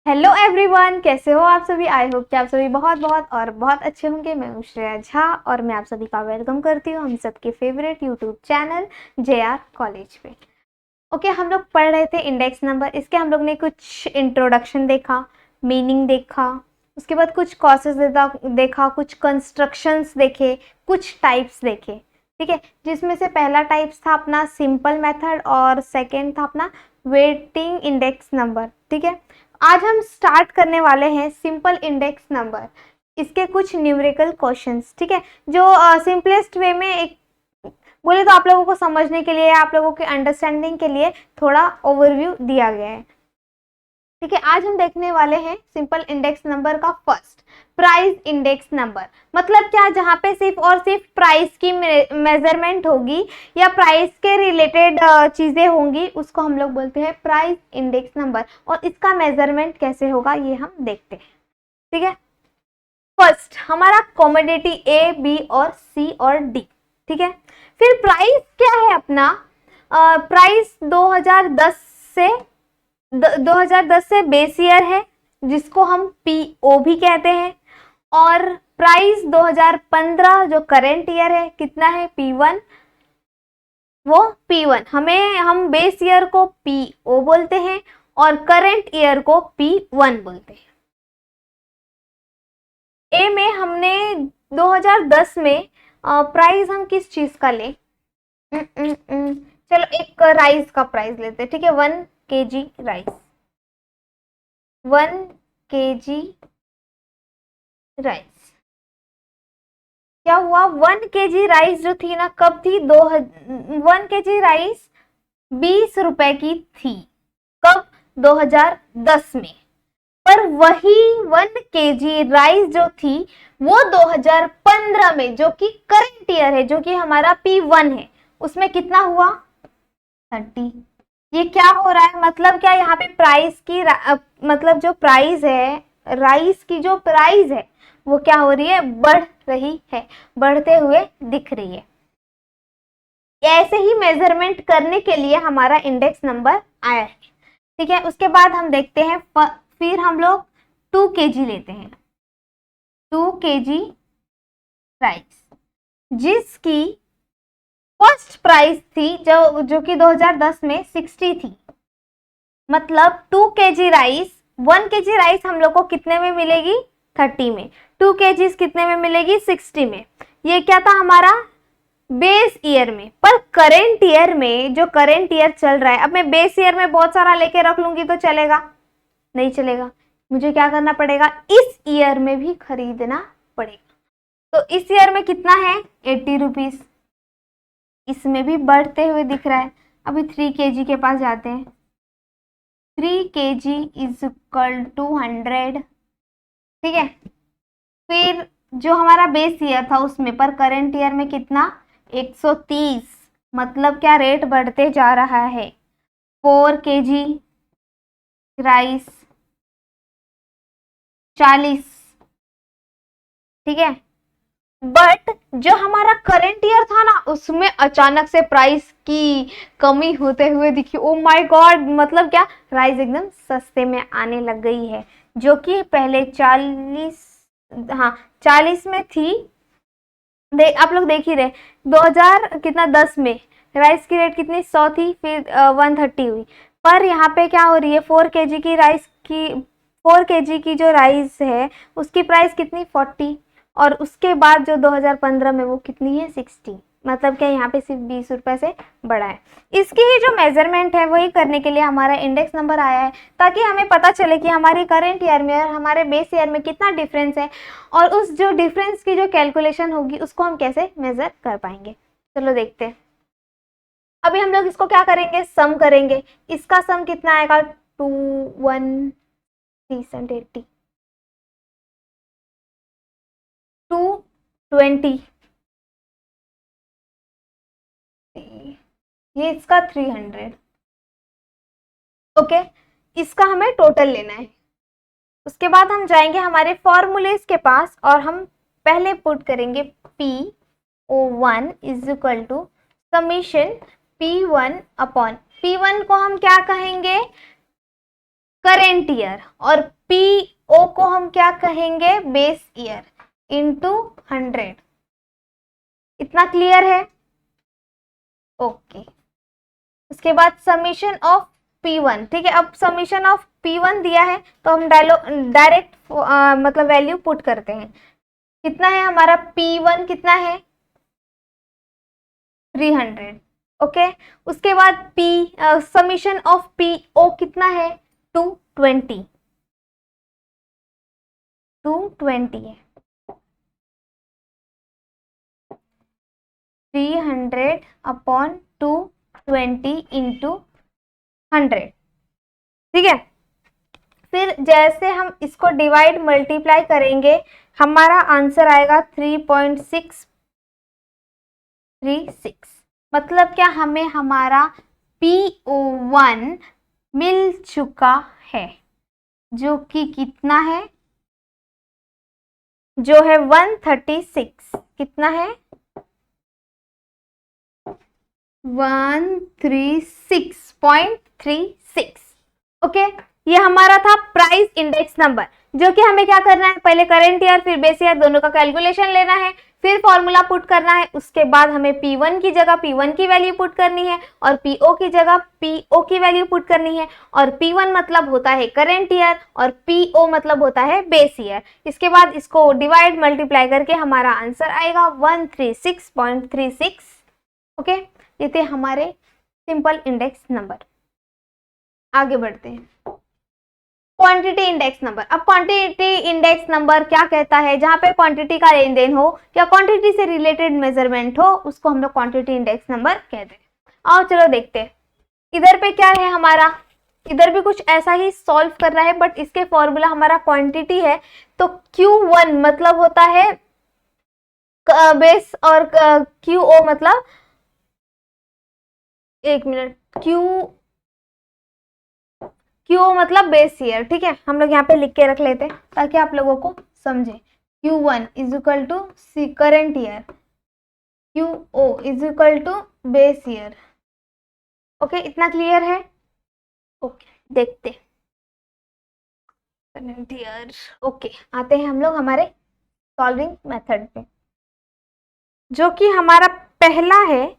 Hello everyone, कैसे हो आप सभी। आई होप कि आप सभी बहुत बहुत और बहुत अच्छे होंगे। मैं हूँ श्रेया झा और मैं आप सभी का वेलकम करती हूँ हम सबके favourite YouTube channel JR college पे। ओके, हम लोग पढ़ रहे थे इंडेक्स नंबर। इसके हम लोग ने कुछ इंट्रोडक्शन देखा, मीनिंग देखा, उसके बाद कुछ कॉसेस देखा, कुछ कंस्ट्रक्शंस देखे, कुछ टाइप्स देखे। ठीक है, जिसमें से पहला टाइप्स था अपना सिंपल मेथड और सेकेंड था अपना वेटिंग इंडेक्स नंबर। ठीक है, आज हम स्टार्ट करने वाले हैं सिंपल इंडेक्स नंबर। इसके कुछ न्यूमेरिकल क्वेश्चंस, ठीक है, जो सिंपलेस्ट वे में एक बोले तो आप लोगों को समझने के लिए, आप लोगों के अंडरस्टैंडिंग के लिए थोड़ा ओवरव्यू दिया गया है। ठीक है, आज हम देखने वाले हैं सिंपल इंडेक्स नंबर का फर्स्ट प्राइस इंडेक्स नंबर। मतलब क्या, जहाँ पे सिर्फ और सिर्फ प्राइस की मेजरमेंट होगी या प्राइस के रिलेटेड चीजें होंगी, उसको हम लोग बोलते हैं प्राइस इंडेक्स नंबर। और इसका मेजरमेंट कैसे होगा ये हम देखते हैं। ठीक है, फर्स्ट हमारा कॉमोडिटी A, B और C और D। ठीक है, फिर प्राइस क्या है अपना, प्राइस 2010 से 2010 से बेस ईयर है, जिसको हम PO भी कहते हैं। और प्राइस 2015 जो करेंट ईयर है, कितना है P1, वो P1। हम बेस ईयर को PO बोलते हैं और करेंट ईयर को P1 बोलते हैं। ए में हमने 2010 में प्राइस हम किस चीज का लें, चलो एक राइस का प्राइस लेते हैं। ठीक है, 1 kg राइस, 1 kg राइस। क्या हुआ, 1 kg राइस जो थी ना, कब थी, 1 kg राइस 20 रुपए की थी। कब, 2010 में। पर वही 1 kg राइस जो थी वो 2015 में, जो कि करंट ईयर है, जो कि हमारा P1 है, उसमें कितना हुआ, 30। ये क्या हो रहा है, मतलब क्या, यहाँ पे प्राइस की मतलब जो प्राइस है, राइस की जो प्राइस है वो क्या हो रही है, बढ़ रही है, बढ़ते हुए दिख रही है। ऐसे ही मेजरमेंट करने के लिए हमारा इंडेक्स नंबर आया है। ठीक है, उसके बाद हम देखते हैं, फिर हम लोग 2 kg लेते हैं, 2 kg राइस, जिसकी फर्स्ट प्राइस थी जो कि 2010 में 60 थी। मतलब 2 kg राइस, 1 kg राइस हम लोग को कितने में मिलेगी, 30 में। 2 kg कितने में मिलेगी, 60 में। ये क्या था हमारा बेस ईयर में। पर करेंट ईयर में, जो करेंट ईयर चल रहा है, अब मैं बेस ईयर में बहुत सारा लेके रख लूंगी तो चलेगा, नहीं चलेगा। मुझे क्या करना पड़ेगा, इस ईयर में भी खरीदना पड़ेगा। तो इस ईयर में कितना है, 80 रुपीज। इसमें भी बढ़ते हुए दिख रहा है। अभी 3 kg के पास जाते हैं, 3 kg इज इक्वल टू 100। ठीक है, फिर जो हमारा बेस ईयर था उसमें, पर करंट ईयर में कितना, 130। मतलब क्या, रेट बढ़ते जा रहा है। 4 kg राइस 40। ठीक है, बट जो हमारा करंट ईयर था ना, उसमें अचानक से प्राइस की कमी होते हुए दिखी। ओ माय गॉड, मतलब क्या, राइस एकदम सस्ते में आने लग गई है, जो कि पहले 40, हाँ 40 में थी। आप लोग देख ही रहे, 2000 कितना 10 में राइस की रेट कितनी, 100 थी, फिर 130 हुई। पर यहाँ पे क्या हो रही है, 4 kg की राइस की, 4 kg की जो राइस है उसकी प्राइस कितनी, 40। और उसके बाद जो 2015 में वो कितनी है, 60। मतलब क्या, यहाँ पे सिर्फ 20 रुपए से बढ़ा है। इसकी ही जो मेजरमेंट है वही करने के लिए हमारा इंडेक्स नंबर आया है, ताकि हमें पता चले कि हमारी करंट ईयर में और हमारे बेस ईयर में कितना डिफरेंस है, और उस जो डिफरेंस की जो कैलकुलेशन होगी उसको हम कैसे मेजर कर पाएंगे। चलो देखते हैं। अभी हम लोग इसको क्या करेंगे, सम करेंगे। इसका सम कितना आएगा, 280, 220, ये इसका 300। ओके, इसका हमें टोटल लेना है। उसके बाद हम जाएंगे हमारे फॉर्मूलेस के पास और हम पहले पुट करेंगे PO1 is equal to summation P1 upon P1 को हम क्या कहेंगे, करेंट ईयर, और पीओ को हम क्या कहेंगे, बेस ईयर इंटू 100। इतना क्लियर है? ओके। उसके बाद समीशन ऑफ P1, ठीक है। अब समीशन ऑफ P1 दिया है तो हम डायरेक्ट मतलब वैल्यू पुट करते हैं। कितना है हमारा P1, कितना है 300। ओके। उसके बाद समीशन ऑफ PO कितना है 220 है। 300 अपॉन 220 इंटू 100, ठीक है। फिर जैसे हम इसको डिवाइड मल्टीप्लाई करेंगे हमारा आंसर आएगा 3.636। मतलब क्या, हमें हमारा PO1 मिल चुका है, जो कि कितना है, जो है 136। कितना है 136.36। ओके। ये हमारा था प्राइस इंडेक्स नंबर, जो कि हमें क्या करना है, पहले करंट ईयर फिर बेस ईयर दोनों का कैलकुलेशन लेना है, फिर फॉर्मूला पुट करना है। उसके बाद हमें P1 की जगह P1 की वैल्यू पुट करनी है और PO की जगह PO की वैल्यू पुट करनी है। और P1 मतलब होता है करंट ईयर और PO मतलब होता है बेस ईयर। इसके बाद इसको डिवाइड मल्टीप्लाई करके हमारा आंसर आएगा 136.36। ओके। ये थे हमारे सिंपल इंडेक्स नंबर। आगे बढ़ते हैं, क्वांटिटी इंडेक्स नंबर। अब क्वांटिटी इंडेक्स नंबर क्या कहता है, जहां पे क्वांटिटी का लेन देन हो या क्वांटिटी से रिलेटेड मेजरमेंट हो, उसको हम लोग क्वांटिटी इंडेक्स नंबर कहते हैं। आओ चलो देखते हैं, इधर पे क्या है हमारा, इधर भी कुछ ऐसा ही सॉल्व करना है, बट इसके फॉर्मूला हमारा क्वांटिटी है। तो Q1 मतलब होता है बेस और QO मतलब, एक मिनट, क्यू मतलब बेस ईयर, ठीक है। हम लोग यहाँ पे लिख के रख लेते हैं ताकि आप लोगों को समझे। Q1 is equal to C current year, QO is equal to base year. Okay, इतना क्लियर है? ओके, देखते करेंट ईयर। ओके, आते हैं हम लोग हमारे सॉल्विंग मेथड पे, जो कि हमारा पहला है।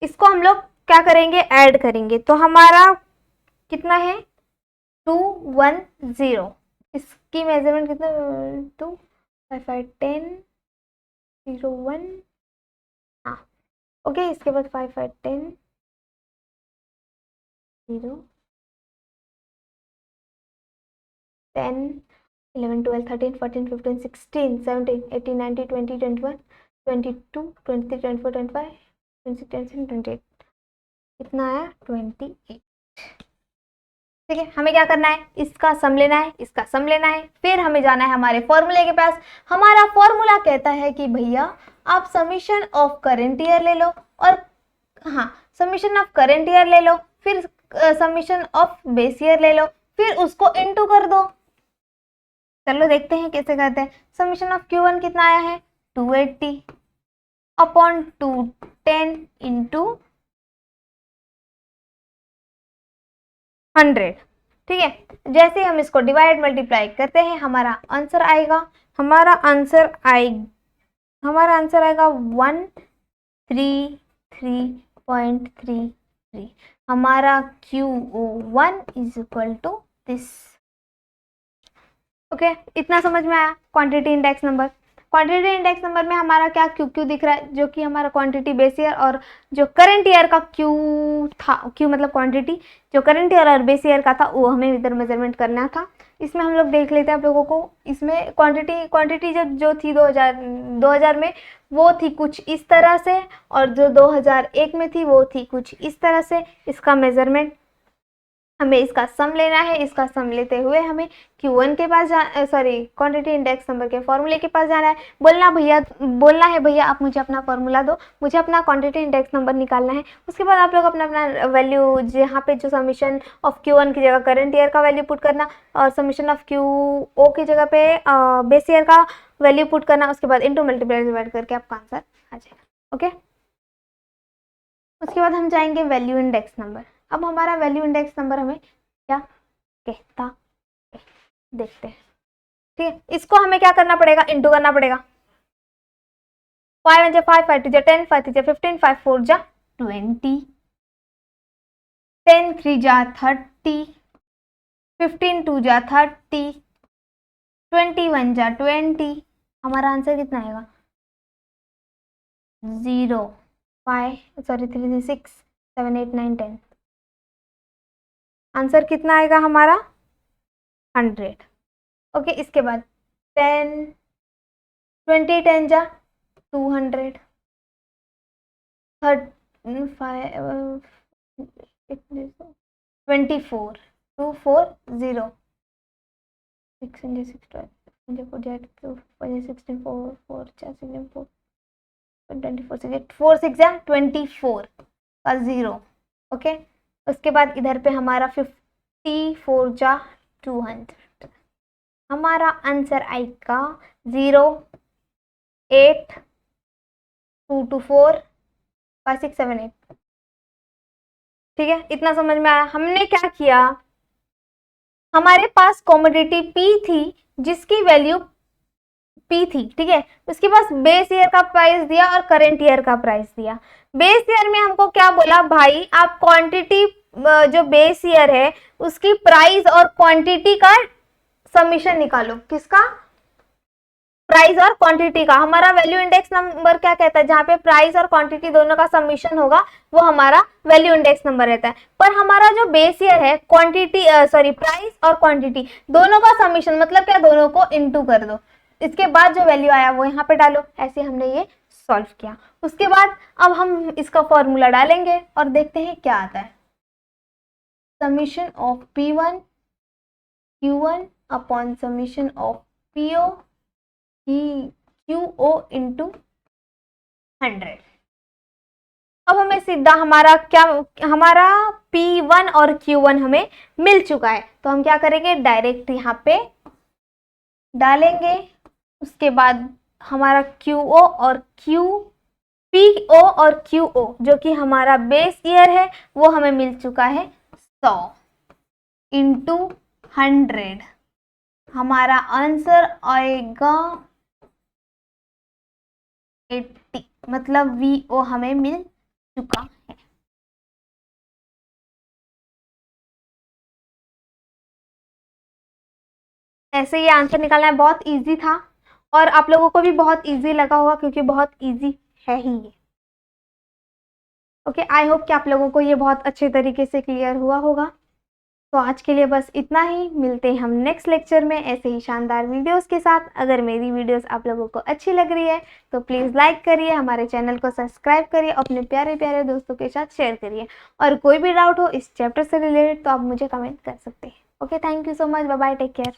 इसको हम लोग क्या करेंगे, ऐड करेंगे। तो हमारा कितना है 210। इसकी मेजरमेंट कितना, 2 5 5 10 0 1, हाँ ओके। इसके बाद 5 5 10 0 10 11 12 13 14 15 16 17 18 19 20 21 22 23 24 25 26 27 28। कितना आया 28। ठीक है, हमें क्या करना है, इसका सम लेना है, इसका सम लेना है, फिर हमें जाना है हमारे फॉर्मूले के पास। हमारा फॉर्मूला कहता है कि भैया आप समीशन ऑफ करंट ईयर ले लो, और हाँ समीशन ऑफ करंट ईयर ले लो, फिर समीशन ऑफ बेस ईयर ले लो, फिर उसको इनटू कर दो। चलो देखते हैं कैसे करते हैं। समीशन ऑफ Q1 कितना आया है 280 अपॉन 210 इंटू 100, ठीक है। जैसे हम इसको डिवाइड मल्टीप्लाई करते हैं हमारा आंसर आएगा, हमारा आंसर आएगा 133.33। हमारा QO1 is equal to this. Okay, इतना समझ में आया quantity index number. Quantity index number में हमारा क्या क्यू दिख रहा है, जो कि हमारा क्वांटिटी बेस ईयर और जो करंट ईयर का क्यू था, क्यू मतलब क्वांटिटी, जो करंट ईयर और बेस ईयर का था वो हमें इधर मेजरमेंट करना था। इसमें हम लोग देख लेते हैं आप लोगों को। इसमें क्वांटिटी जो थी 2000 में वो थी कुछ इस तरह से, और जो 2001 में थी वो थी कुछ इस तरह से। इसका मेजरमेंट, हमें इसका सम लेना है। इसका सम लेते हुए हमें Q1 के पास क्वांटिटी इंडेक्स नंबर के फॉर्मूले के पास जाना है। बोलना है भैया आप मुझे अपना फॉर्मूला दो, मुझे अपना क्वांटिटी इंडेक्स नंबर निकालना है। उसके बाद आप लोग अपना अपना वैल्यू, जहाँ पे जो समीशन ऑफ Q1 की जगह करंट ईयर का वैल्यू पुट करना, और समीशन ऑफ QO की जगह पे बेस ईयर का वैल्यू पुट करना। उसके बाद इंटू मल्टीप्लाई डिवाइड करके आपका आंसर आ जाएगा। ओके, उसके बाद हम जाएंगे वैल्यू इंडेक्स नंबर। अब हमारा वैल्यू इंडेक्स नंबर हमें क्या कहता देखते हैं। ठीक है, इसको हमें क्या करना पड़ेगा, इंटू करना पड़ेगा। 5 1 5, 5 2 10, 5 3 15, 5 4 20, 10 3 30, 15 2 30, 21 20। हमारा आंसर कितना आएगा, 0 5 3 3 6 7 8 9 10। आंसर कितना आएगा हमारा, 100। ओके, इसके बाद 10 20 10 200, 5 24 2 4 0, 6 6 12 4 16 4 4 4 24 6 24 का 0। ओके, उसके बाद इधर पे हमारा 54 200। हमारा आंसर आएगा 0 8 2 2 4 5 6 7 8। ठीक है, इतना समझ में आया। हमने क्या किया, हमारे पास कॉमोडिटी P थी जिसकी वैल्यू P थी, ठीक है, उसके पास बेस ईयर का प्राइस दिया और करेंट ईयर का प्राइस दिया। बेस ईयर में हमको क्या बोला, भाई आप क्वांटिटी जो बेस ईयर है उसकी प्राइस और क्वांटिटी का समीशन निकालो। किसका, प्राइस और क्वांटिटी का। हमारा वैल्यू इंडेक्स नंबर क्या कहता है, जहाँ पे प्राइस और क्वांटिटी दोनों का समीशन होगा वो हमारा वैल्यू इंडेक्स नंबर रहता है। पर हमारा जो बेस ईयर है, क्वांटिटी प्राइस और क्वांटिटी दोनों का समीशन, मतलब क्या, दोनों को इनटू कर दो, इसके बाद जो वैल्यू आया वो यहाँ पे डालो। ऐसे हमने ये सॉल्व किया। उसके बाद अब हम इसका फॉर्मूला डालेंगे और देखते हैं क्या आता है। Summation of P1 Q1 upon summation of PO QO into 100। अब हमें सीधा हमारा क्या, हमारा P1 और Q1 हमें मिल चुका है, तो हम क्या करेंगे, डायरेक्ट यहाँ पे डालेंगे। उसके बाद हमारा PO और QO जो कि हमारा बेस ईयर है वो हमें मिल चुका है 100 इंटू 100। हमारा आंसर आएगा 80, मतलब VO हमें मिल चुका है। ऐसे ये आंसर निकालना है, बहुत इजी था और आप लोगों को भी बहुत इजी लगा होगा क्योंकि बहुत इजी है ही ये। ओके, आई होप कि आप लोगों को ये बहुत अच्छे तरीके से क्लियर हुआ होगा। तो आज के लिए बस इतना ही, मिलते हैं हम नेक्स्ट लेक्चर में ऐसे ही शानदार वीडियोस के साथ। अगर मेरी वीडियोस आप लोगों को अच्छी लग रही है तो प्लीज़ लाइक करिए, हमारे चैनल को सब्सक्राइब करिए, अपने प्यारे प्यारे दोस्तों के साथ शेयर करिए। और कोई भी डाउट हो इस चैप्टर से रिलेटेड तो आप मुझे कमेंट कर सकते हैं। Okay, thank you so much, bye bye, take care.